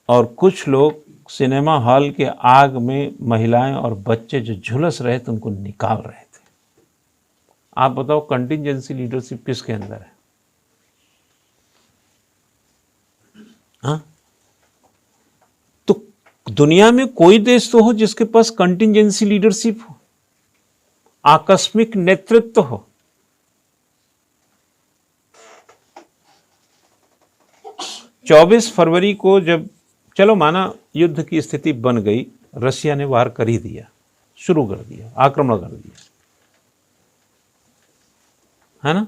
और कुछ लोग सिनेमा हॉल के आग में महिलाएं और बच्चे जो झुलस रहे थे उनको निकाल रहे थे। आप बताओ कंटिंजेंसी लीडरशिप किसके अंदर है? हाँ, तो दुनिया में कोई देश तो हो जिसके पास कंटिंजेंसी लीडरशिप हो, आकस्मिक नेतृत्व हो। चौबीस फरवरी को जब, चलो माना युद्ध की स्थिति बन गई, रशिया ने वार कर ही दिया, शुरू कर दिया, आक्रमण कर दिया, है ना?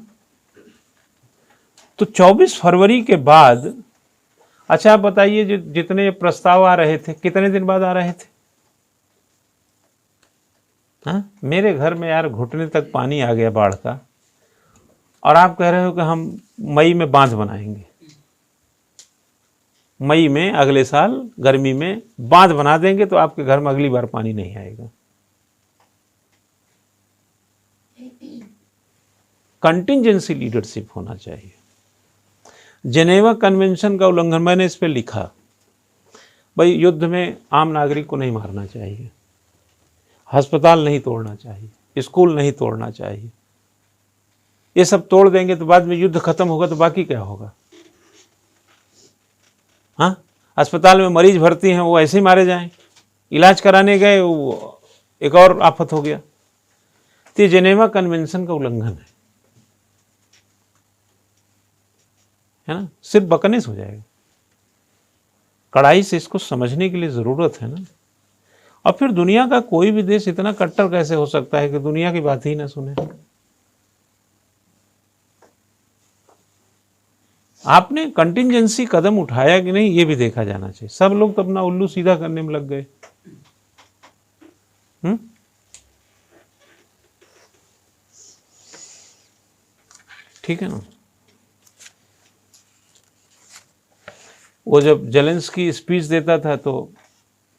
तो 24 फरवरी के बाद, अच्छा आप बताइए जितने प्रस्ताव आ रहे थे कितने दिन बाद आ रहे थे? हाँ, मेरे घर में यार घुटने तक पानी आ गया बाढ़ का, और आप कह रहे हो कि हम मई में बांध बनाएंगे। मई में अगले साल गर्मी में बांध बना देंगे तो आपके घर में अगली बार पानी नहीं आएगा। कंटिंजेंसी लीडरशिप होना चाहिए। जेनेवा कन्वेंशन का उल्लंघन, मैंने इस पर लिखा, भाई युद्ध में आम नागरिक को नहीं मारना चाहिए, अस्पताल नहीं तोड़ना चाहिए, स्कूल नहीं तोड़ना चाहिए। ये सब तोड़ देंगे तो बाद में युद्ध खत्म होगा तो बाकी क्या होगा? हाँ, अस्पताल में मरीज भर्ती हैं, वो ऐसे ही मारे जाएं, इलाज कराने गए वो एक और आफत हो गया। तो ये जेनेवा कन्वेंशन का उल्लंघन है ना? सिर्फ बकनेस हो जाएगा। कड़ाई से इसको समझने के लिए जरूरत है ना। और फिर दुनिया का कोई भी देश इतना कट्टर कैसे हो सकता है कि दुनिया की बात ही ना सुने? आपने कंटिंजेंसी कदम उठाया कि नहीं, ये भी देखा जाना चाहिए। सब लोग तो अपना उल्लू सीधा करने में लग गए। ठीक है ना? वो जब जेलेंस्की स्पीच देता था तो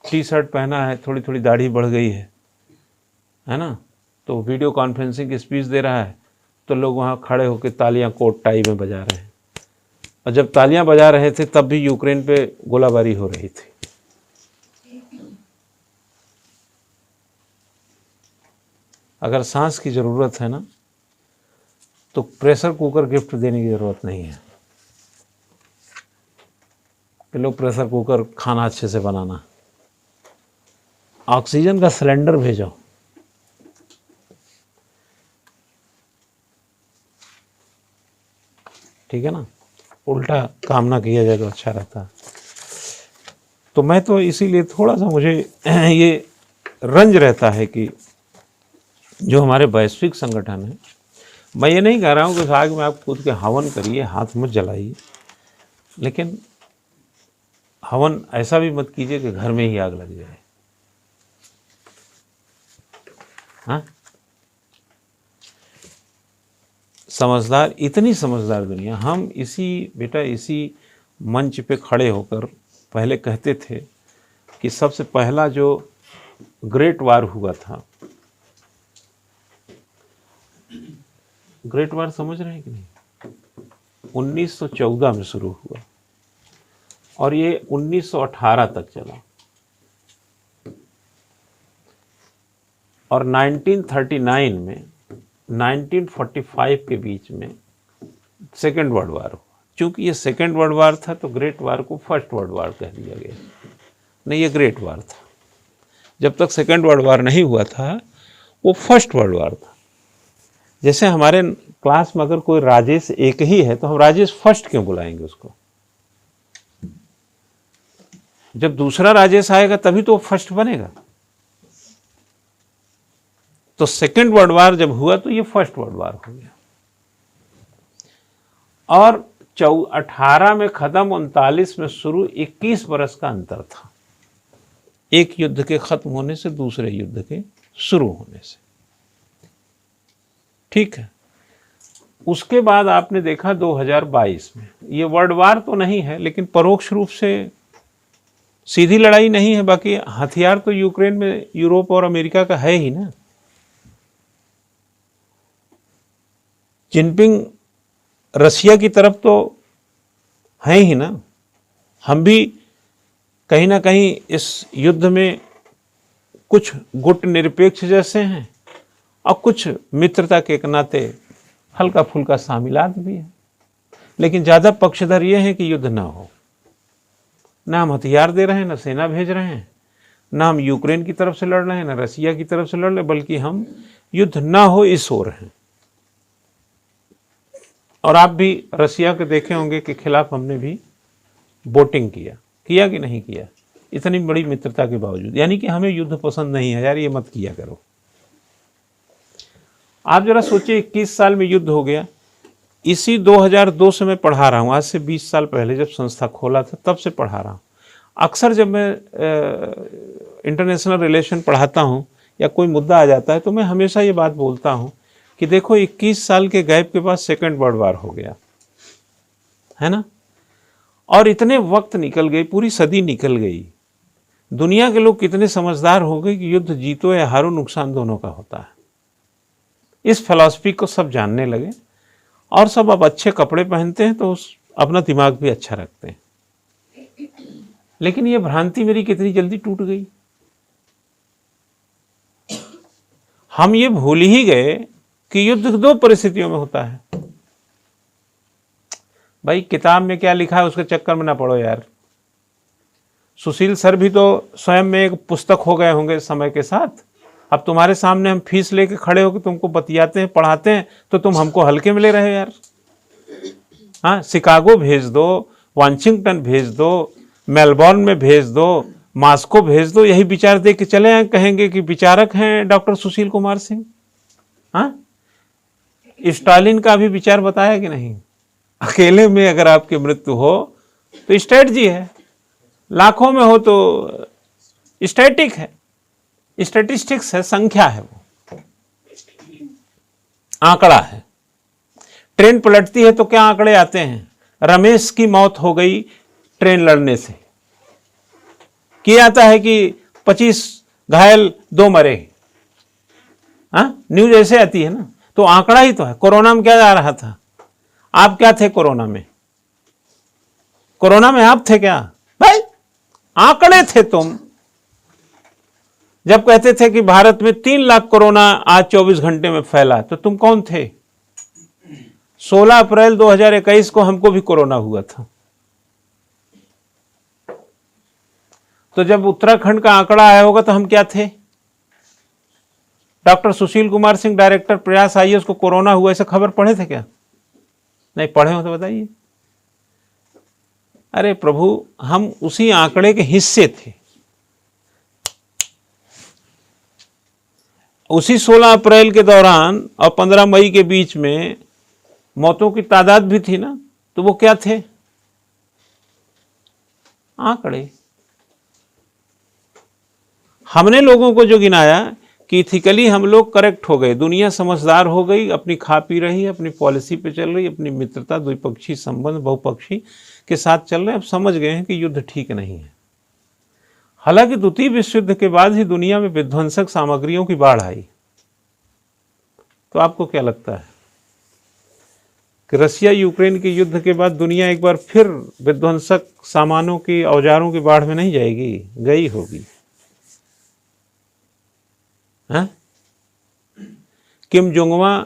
टी शर्ट पहना है, थोड़ी थोड़ी दाढ़ी बढ़ गई है ना? तो वीडियो कॉन्फ्रेंसिंग की स्पीच दे रहा है तो लोग वहां खड़े होकर तालियां कोट टाई में बजा रहे हैं, और जब तालियां बजा रहे थे तब भी यूक्रेन पे गोलाबारी हो रही थी। अगर सांस की जरूरत है ना तो प्रेशर कुकर गिफ्ट देने की जरूरत नहीं है कि लोग प्रेशर कुकर खाना अच्छे से बनाना। ऑक्सीजन का सिलेंडर भेजो। ठीक है ना? उल्टा काम ना किया जाए तो अच्छा रहता। तो मैं तो इसीलिए थोड़ा सा मुझे ये रंज रहता है कि जो हमारे वैश्विक संगठन है, मैं ये नहीं कह रहा हूँ कि आग में आप खुद के हवन करिए, हाथ मत जलाइए, लेकिन हवन ऐसा भी मत कीजिए कि घर में ही आग लग जाए। हाँ, समझदार, इतनी समझदार दुनिया। हम इसी मंच पे खड़े होकर पहले कहते थे कि सबसे पहला जो ग्रेट वार हुआ था, ग्रेट वार समझ रहे हैं कि नहीं, 1914 में शुरू हुआ और ये 1918 तक चला, और 1939 में 1945 के बीच में सेकेंड वर्ल्ड वार हुआ। चूंकि ये सेकेंड वर्ल्ड वार था तो ग्रेट वार को फर्स्ट वर्ल्ड वार कह दिया गया। नहीं, ये ग्रेट वार था। जब तक सेकेंड वर्ल्ड वार नहीं हुआ था वो फर्स्ट वर्ल्ड वार था। जैसे हमारे क्लास में अगर कोई राजेश एक ही है तो हम राजेश फर्स्ट क्यों बुलाएंगे उसको? जब दूसरा राजेश आएगा तभी तो फर्स्ट बनेगा। तो सेकंड वर्ल्ड वार जब हुआ तो ये फर्स्ट वर्ल्ड वार हो गया। और 18 में खत्म, 39 में शुरू, 21 बरस का अंतर था एक युद्ध के खत्म होने से दूसरे युद्ध के शुरू होने से। ठीक है, उसके बाद आपने देखा 2022 में, ये वर्ल्ड वार तो नहीं है लेकिन परोक्ष रूप से सीधी लड़ाई नहीं है, बाकी हथियार तो यूक्रेन में यूरोप और अमेरिका का है ही ना। जिनपिंग रसिया की तरफ तो है ही ना। हम भी कहीं ना कहीं इस युद्ध में कुछ गुट निरपेक्ष जैसे हैं और कुछ मित्रता के एक नाते हल्का फुल्का शामिलात भी है, लेकिन ज़्यादा पक्षधर ये है कि युद्ध ना हो। ना हम हथियार दे रहे हैं, ना सेना भेज रहे हैं, ना हम यूक्रेन की तरफ से लड़ रहे हैं, ना रसिया की तरफ से लड़ रहे हैं, बल्कि हम युद्ध ना हो इस ओर हैं। और आप भी रसिया के देखे होंगे कि खिलाफ हमने भी वोटिंग किया कि नहीं किया, इतनी बड़ी मित्रता के बावजूद। यानी कि हमें युद्ध पसंद नहीं है यार, ये मत किया करो। आप जरा सोचिए, 21 साल में युद्ध हो गया। इसी 2002 से मैं पढ़ा रहा हूँ, आज से 20 साल पहले जब संस्था खोला था तब से पढ़ा रहा हूँ। अक्सर जब मैं इंटरनेशनल रिलेशन पढ़ाता हूँ या कोई मुद्दा आ जाता है तो मैं हमेशा ये बात बोलता हूँ कि देखो 21 साल के गैप के बाद सेकंड वर्ल्ड वार हो गया है ना, और इतने वक्त निकल गए, पूरी सदी निकल गई। दुनिया के लोग कितने समझदार हो गए कि युद्ध जीतो या हारो, नुकसान दोनों का होता है। इस फिलॉसफी को सब जानने लगे और सब अब अच्छे कपड़े पहनते हैं तो अपना दिमाग भी अच्छा रखते हैं। लेकिन ये भ्रांति मेरी कितनी जल्दी टूट गई। हम ये भूल ही गए कि युद्ध दो परिस्थितियों में होता है। भाई किताब में क्या लिखा है उसके चक्कर में ना पड़ो यार। सुशील सर भी तो स्वयं में एक पुस्तक हो गए होंगे समय के साथ। अब तुम्हारे सामने हम फीस लेके खड़े होकर तुमको बतियाते हैं, पढ़ाते हैं, तो तुम हमको हल्के में ले रहे हो यार। हाँ, शिकागो भेज दो, वाशिंगटन भेज दो, मेलबॉर्न में भेज दो, मॉस्को भेज दो, यही विचार दे के चले आए, कहेंगे कि विचारक हैं डॉक्टर सुशील कुमार सिंह। हाँ, स्टालिन का भी विचार बताया कि नहीं? अकेले में अगर आपकी मृत्यु हो तो स्ट्रेटजी है, लाखों में हो तो स्टैटिक है, स्टैटिस्टिक्स है, संख्या है, वो आंकड़ा है। ट्रेन पलटती है तो क्या आंकड़े आते हैं? रमेश की मौत हो गई ट्रेन लड़ने से, किया आता है कि 25 घायल 2 मरे। हाँ, न्यूज ऐसे आती है ना, तो आंकड़ा ही तो है। कोरोना में क्या आ रहा था? आप क्या थे कोरोना में? कोरोना में आप थे क्या? भाई आंकड़े थे तुम। जब कहते थे कि भारत में 3 लाख कोरोना आज 24 घंटे में फैला, तो तुम कौन थे? 16 अप्रैल 2021 को हमको भी कोरोना हुआ था। तो जब उत्तराखंड का आंकड़ा आया होगा तो हम क्या थे? डॉक्टर सुशील कुमार सिंह, डायरेक्टर प्रयास आईएएस को कोरोना हुआ, ऐसे खबर पढ़े थे क्या? नहीं पढ़े हो तो बताइए। अरे प्रभु, हम उसी आंकड़े के हिस्से थे। उसी 16 अप्रैल के दौरान और 15 मई के बीच में मौतों की तादाद भी थी ना, तो वो क्या थे? आंकड़े। हमने लोगों को जो गिनाया कि इथिकली हम लोग करेक्ट हो गए, दुनिया समझदार हो गई, अपनी खा पी रही है, अपनी पॉलिसी पे चल रही, अपनी मित्रता, द्विपक्षीय संबंध, बहुपक्षी के साथ चल रहे हैं। अब समझ गए हैं कि युद्ध ठीक नहीं है। हालांकि द्वितीय विश्व युद्ध के बाद ही दुनिया में विध्वंसक सामग्रियों की बाढ़ आई। तो आपको क्या लगता है कि रसिया यूक्रेन के युद्ध के बाद दुनिया एक बार फिर विध्वंसक सामानों की, औजारों की बाढ़ में नहीं जाएगी? गई होगी। हाँ? किम जोंगवा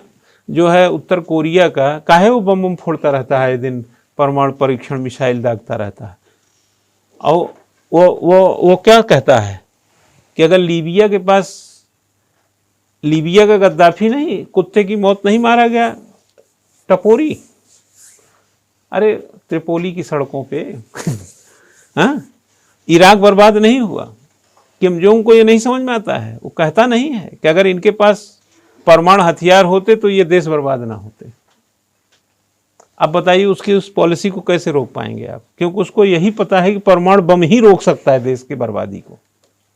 जो है उत्तर कोरिया का, काहे वो बम फोड़ता रहता है, दिन परमाणु परीक्षण मिसाइल दागता रहता है। और वो क्या कहता है कि अगर लीबिया के पास लीबिया का गद्दाफी नहीं, कुत्ते की मौत नहीं मारा गया, टपोरी, अरे त्रिपोली की सड़कों पे हाँ, इराक बर्बाद नहीं हुआ। किम जोंग को ये नहीं समझ में आता है, वो कहता नहीं है कि अगर इनके पास परमाणु हथियार होते तो ये देश बर्बाद ना होते। अब बताइए उसकी उस पॉलिसी को कैसे रोक पाएंगे आप, क्योंकि उसको यही पता है कि परमाणु बम ही रोक सकता है देश की बर्बादी को।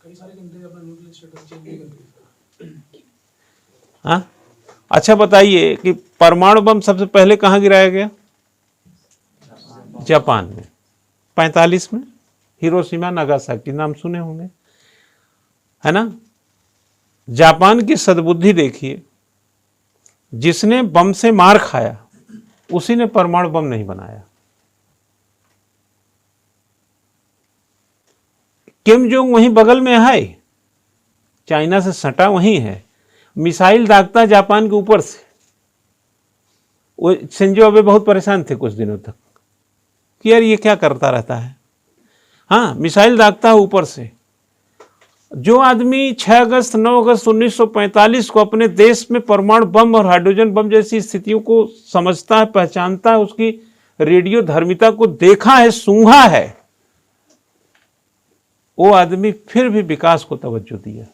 कई सारे कंट्री अपना न्यूक्लियर स्टेटस चेंज नहीं करते। हाँ, अच्छा बताइए कि परमाणु बम सबसे पहले कहाँ गिराया गया? जापान में 45 में, हिरोशिमा नागासाकी, नाम सुने होंगे, है ना। जापान की सद्बुद्धि देखिए, जिसने बम से मार खाया उसी ने परमाणु बम नहीं बनाया। किम जोंग वहीं बगल में है, चाइना से सटा वहीं है, मिसाइल दागता जापान के ऊपर से। वो शिंजो अबे बहुत परेशान थे कुछ दिनों तक कि यार ये क्या करता रहता है। हाँ, मिसाइल दागता है ऊपर से। जो आदमी 6 अगस्त 9 अगस्त 1945 को अपने देश में परमाणु बम और हाइड्रोजन बम जैसी स्थितियों को समझता है, पहचानता है, उसकी रेडियो धर्मिता को देखा है, सूंघा है, वो आदमी फिर भी विकास को तवज्जो दिया।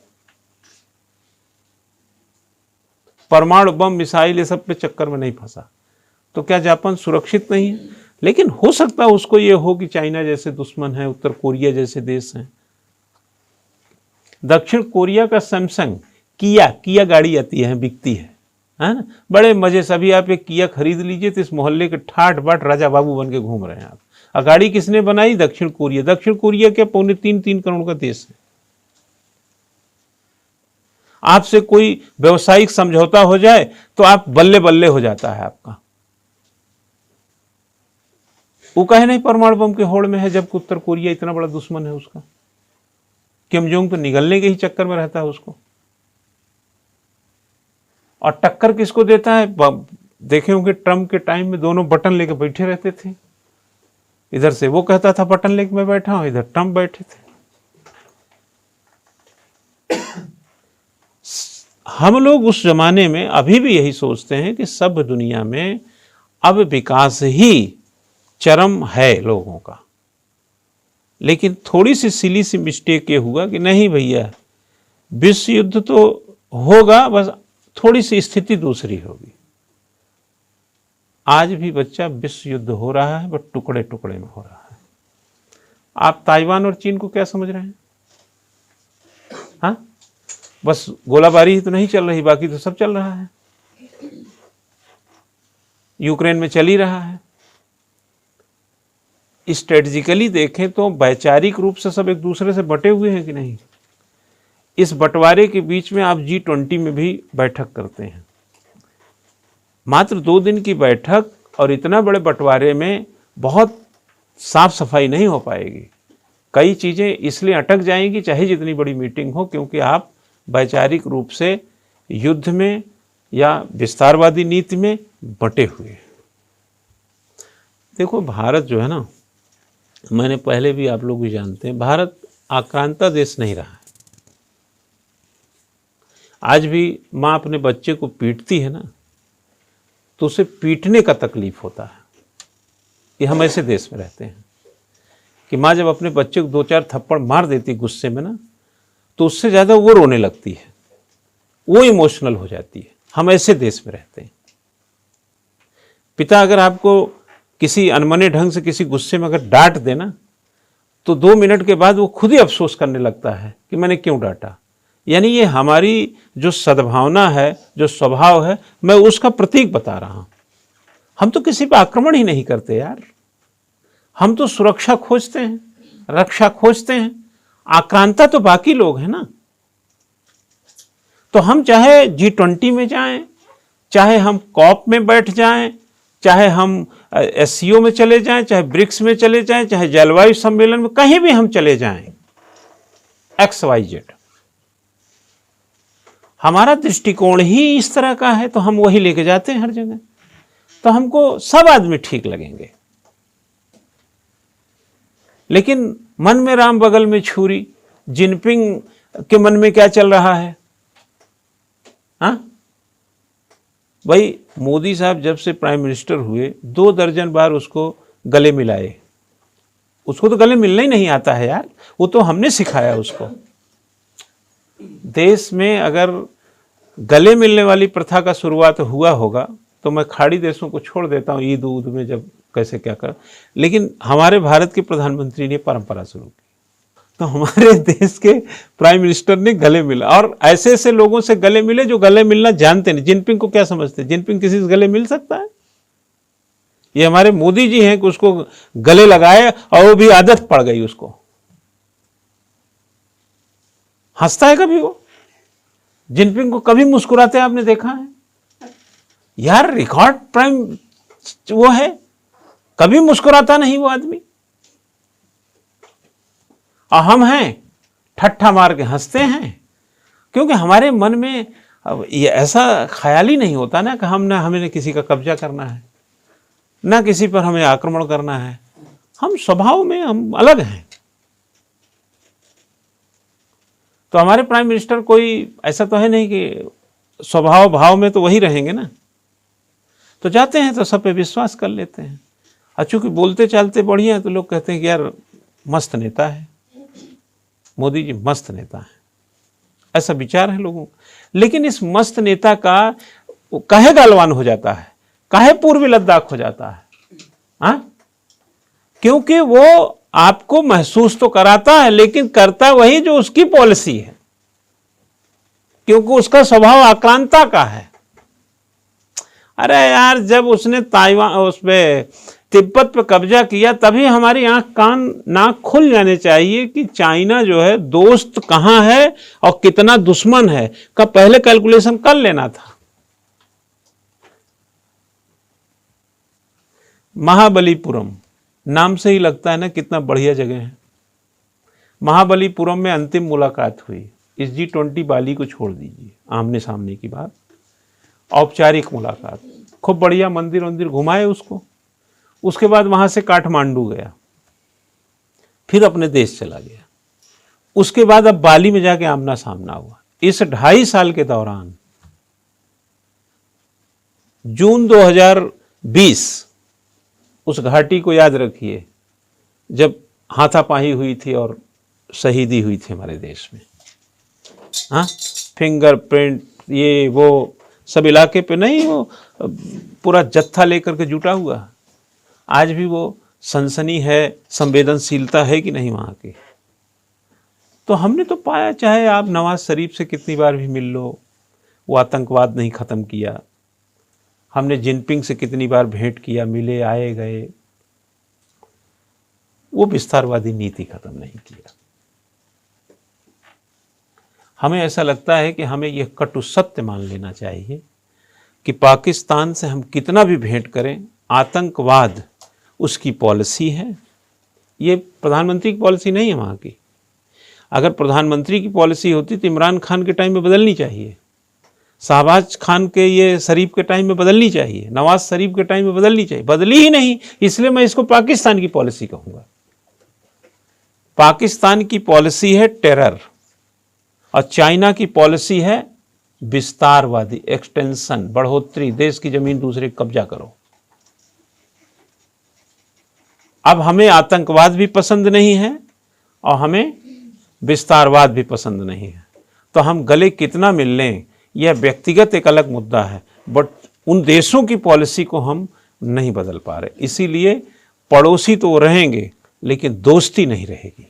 परमाणु बम, मिसाइल, ये सब पे चक्कर में नहीं फंसा। तो क्या जापान सुरक्षित नहीं है? लेकिन हो सकता है उसको ये हो कि चाइना जैसे दुश्मन है, उत्तर कोरिया जैसे देश हैं। दक्षिण कोरिया का सैमसंग, किया गाड़ी आती है, बिकती है ना, बड़े मजे से। अभी आप एक किया खरीद लीजिए तो इस मोहल्ले के ठाट बाट राजा बाबू बन के घूम रहे हैं आप। और गाड़ी किसने बनाई? दक्षिण कोरिया। दक्षिण कोरिया क्या 2.25-3 करोड़ का देश है। आपसे कोई व्यवसायिक समझौता हो जाए तो आप बल्ले बल्ले हो जाता है आपका। वो कहे नहीं परमाणु बम के होड़ में है, जबकि उत्तर कोरिया इतना बड़ा दुश्मन है उसका। किम जोंग तो निगलने के ही चक्कर में रहता है उसको। और टक्कर किसको देता है? देखे होंगे ट्रंप के टाइम में दोनों बटन लेके बैठे रहते थे। इधर से वो कहता था बटन लेके मैं बैठा हूं, इधर ट्रंप बैठे थे। हम लोग उस जमाने में अभी भी यही सोचते हैं कि सब दुनिया में अब विकास ही चरम है लोगों का। लेकिन थोड़ी सी सिली सी मिस्टेक ये हुआ कि नहीं भैया, विश्व युद्ध तो होगा, बस थोड़ी सी स्थिति दूसरी होगी। आज भी बच्चा विश्व युद्ध हो रहा है, बस टुकड़े टुकड़े में हो रहा है। आप ताइवान और चीन को क्या समझ रहे हैं? हाँ, बस गोलाबारी ही तो नहीं चल रही, बाकी तो सब चल रहा है। यूक्रेन में चल ही रहा है। स्ट्रेटजिकली देखें तो वैचारिक रूप से सब एक दूसरे से बटे हुए हैं कि नहीं? इस बंटवारे के बीच में आप G20 में भी बैठक करते हैं। मात्र 2 दिन की बैठक और इतना बड़े बंटवारे में बहुत साफ सफाई नहीं हो पाएगी। कई चीज़ें इसलिए अटक जाएंगी चाहे जितनी बड़ी मीटिंग हो, क्योंकि आप वैचारिक रूप से युद्ध में या विस्तारवादी नीति में बटे हुए हैं। देखो, भारत जो है ना, मैंने पहले भी, आप लोग भी जानते हैं, भारत आक्रांता देश नहीं रहा है। आज भी माँ अपने बच्चे को पीटती है ना, तो उसे पीटने का तकलीफ होता है। कि हम ऐसे देश में रहते हैं कि माँ जब अपने बच्चे को 2-4 थप्पड़ मार देती गुस्से में ना, तो उससे ज़्यादा वो रोने लगती है, वो इमोशनल हो जाती है। हम ऐसे देश में रहते हैं। पिता अगर आपको किसी अनमने ढंग से किसी गुस्से में अगर डांट देना, तो 2 मिनट के बाद वो खुद ही अफसोस करने लगता है कि मैंने क्यों डांटा। यानी ये हमारी जो सद्भावना है, जो स्वभाव है, मैं उसका प्रतीक बता रहा हूं। हम तो किसी पर आक्रमण ही नहीं करते यार, हम तो सुरक्षा खोजते हैं, रक्षा खोजते हैं। आक्रांता तो बाकी लोग हैं ना। तो हम चाहे G20 में जाएं, चाहे हम कॉप में बैठ जाएं, चाहे हम SCO में चले जाएं, चाहे ब्रिक्स में चले जाएं, चाहे जलवायु सम्मेलन में, कहीं भी हम चले जाएं, XYZ, हमारा दृष्टिकोण ही इस तरह का है, तो हम वही लेके जाते हैं हर जगह। तो हमको सब आदमी ठीक लगेंगे। लेकिन मन में राम बगल में छुरी, जिनपिंग के मन में क्या चल रहा है? हाँ भाई, मोदी साहब जब से प्राइम मिनिस्टर हुए 2 दर्जन बार उसको गले मिलाए। उसको तो गले मिलना ही नहीं आता है यार, वो तो हमने सिखाया उसको। देश में अगर गले मिलने वाली प्रथा का शुरुआत हुआ होगा तो मैं खाड़ी देशों को छोड़ देता हूँ, ईद उद में जब कैसे क्या कर, लेकिन हमारे भारत के प्रधानमंत्री ने परंपरा शुरू की। तो हमारे देश के प्राइम मिनिस्टर ने गले मिला, और ऐसे ऐसे लोगों से गले मिले जो गले मिलना जानते नहीं। जिनपिंग को क्या समझते, जिनपिंग किसी से गले मिल सकता है? ये हमारे मोदी जी हैं कि उसको गले लगाए और वो भी आदत पड़ गई उसको। हंसता है कभी वो? जिनपिंग को कभी मुस्कुराते आपने देखा है? यार रिकॉर्ड प्राइम वो है, कभी मुस्कुराता नहीं वो आदमी। और हम हैं ठट्ठा मार के हंसते हैं, क्योंकि हमारे मन में अब ये ऐसा ख्याल ही नहीं होता ना कि हमें किसी का कब्जा करना है, ना किसी पर हमें आक्रमण करना है। हम स्वभाव में हम अलग हैं। तो हमारे प्राइम मिनिस्टर कोई ऐसा तो है नहीं कि स्वभाव भाव में तो वही रहेंगे ना। तो जाते हैं तो सब पे विश्वास कर लेते हैं, और चूंकि बोलते चालते बढ़िया है तो लोग कहते हैं कि यार मस्त नेता है, मोदी जी मस्त नेता है, ऐसा विचार है लोगों का। लेकिन इस मस्त नेता का काहे गालवान हो जाता है, काहे पूर्वी लद्दाख हो जाता है? हाँ, क्योंकि वो आपको महसूस तो कराता है लेकिन करता वही जो उसकी पॉलिसी है, क्योंकि उसका स्वभाव आक्रांता का है। अरे यार, जब उसने ताइवान उसपे तिब्बत पे कब्जा किया तभी हमारी आंख कान नाक खुल जाने चाहिए कि चाइना जो है दोस्त कहां है और कितना दुश्मन है का पहले कैलकुलेशन कर लेना था। महाबलीपुरम नाम से ही लगता है ना कितना बढ़िया जगह है। महाबलीपुरम में अंतिम मुलाकात हुई। इस G20 बाली को छोड़ दीजिए, आमने सामने की बात, औपचारिक मुलाकात, खूब बढ़िया मंदिर वंदिर घुमाए उसको। उसके बाद वहां से काठमांडू गया, फिर अपने देश चला गया। उसके बाद अब बाली में जाके आमना सामना हुआ। इस 2.5 साल के दौरान जून 2020, उस घाटी को याद रखिए जब हाथापाई हुई थी और शहीदी हुई थी हमारे देश में। हाँ, फिंगरप्रिंट ये वो सब इलाके पे नहीं, वो पूरा जत्था लेकर के जुटा हुआ। आज भी वो सनसनी है, संवेदनशीलता है कि नहीं वहाँ की? तो हमने तो पाया, चाहे आप नवाज शरीफ से कितनी बार भी मिल लो, वो आतंकवाद नहीं ख़त्म किया। हमने जिनपिंग से कितनी बार भेंट किया, मिले आए गए, वो विस्तारवादी नीति ख़त्म नहीं किया। हमें ऐसा लगता है कि हमें यह कटु सत्य मान लेना चाहिए कि पाकिस्तान से हम कितना भी भेंट करें, आतंकवाद उसकी पॉलिसी है। ये प्रधानमंत्री की पॉलिसी नहीं है वहाँ की। अगर प्रधानमंत्री की पॉलिसी होती तो इमरान खान के टाइम में बदलनी चाहिए, शहबाज खान के ये शरीफ के टाइम में बदलनी चाहिए, नवाज शरीफ के टाइम में बदलनी चाहिए। बदली ही नहीं, इसलिए मैं इसको पाकिस्तान की पॉलिसी कहूँगा। पाकिस्तान की पॉलिसी है टेरर और चाइना की पॉलिसी है विस्तारवादी, एक्सटेंशन, बढ़ोतरी, देश की जमीन दूसरे कब्जा करो। अब हमें आतंकवाद भी पसंद नहीं है और हमें विस्तारवाद भी पसंद नहीं है। तो हम गले कितना मिल लें यह व्यक्तिगत एक अलग मुद्दा है, बट उन देशों की पॉलिसी को हम नहीं बदल पा रहे। इसीलिए पड़ोसी तो रहेंगे लेकिन दोस्ती नहीं रहेगी।